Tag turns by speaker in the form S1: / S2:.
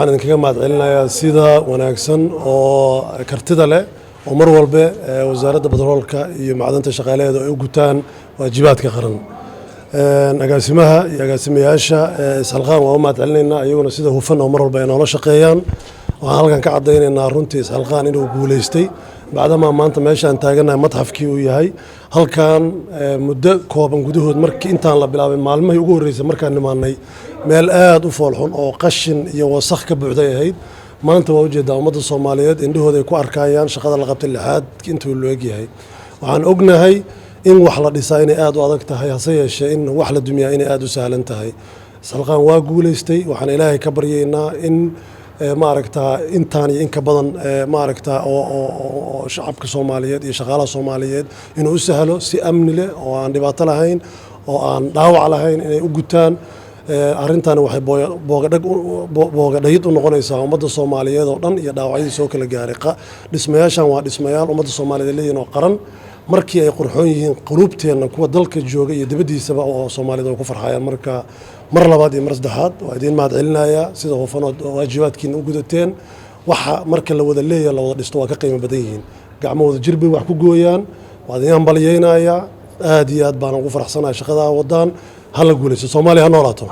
S1: waxaan idinkaga mahadcelinayaa sida wanaagsan oo kartida leh oo mar walba wasaaradda batroolka iyo macdanta shaqaalaheeda ay u gutaan waajibaadka qaran agaasimaha iyo agaasimayaasha isxilqaan waa u mahadcelinaynaa iyaguna sida hufan oo mar walba ay noola shaqeeyaan waxaan halkan ka cadaynaynaa runtii isxilqaan inuu guulaystay bacdama maanta meeshaan taaganahay madxafkii uu yahay halkan muddo kooban gudahood markii intaan la bilaabay maalmihii ugu horreysay markaan nimaanay meel aad u foolxun oo qashin iyo wasakh ka buuxday ahayd maanta waa ujeedaa ummadda Soomaaliyeed indhahooda ay ku arkayaan shaqada la qabtay lixaad intuu loo egyahay waxaan ognahay in wax la dhisaa inay aad u adag tahay hase yeeshee in wax la dumiyaa inay aad u sahlan tahay isxilqaan waa guulaystay waxaan ilaahay ka baryaynaa in maaragtaa intaan iyo in ka badan maaragtaa oo shacabka Soomaaliyeed iyo shaqaalaha Soomaaliyeed inuu u sahlo si amni leh oo aan dhibaato lahayn oo aan dhaawac lahayn inay u gutaan arrintan waxay boogadhayid u noqonaysaa ummadda Soomaaliyeed oo dhan iyo dhaawacyadii soo kala gaaray dhismayaashan waa dhismayaal ummadda Soomaaliyeed leeyihiin oo qaran markii ay qurxoon yihiin qulubteena kuwa dalka jooga iyo dibadiisaba oo Soomaaliyeed oo ku farxayaan marka mar labaad iyo mar saddexaad waa idin mahadcelinayaa sida hufanood waajibaadkiina u gudateen waxa marka la wada leeyahay la wada dhisto waa ka qiimo badan yihiin gacmahooda jirbay wax ku gooyaan waa idin hambalyeynaya aad iyo aad baan ugu faraxsanahay shaqada wadaan hala guulayso Soomaaliya ha noolaato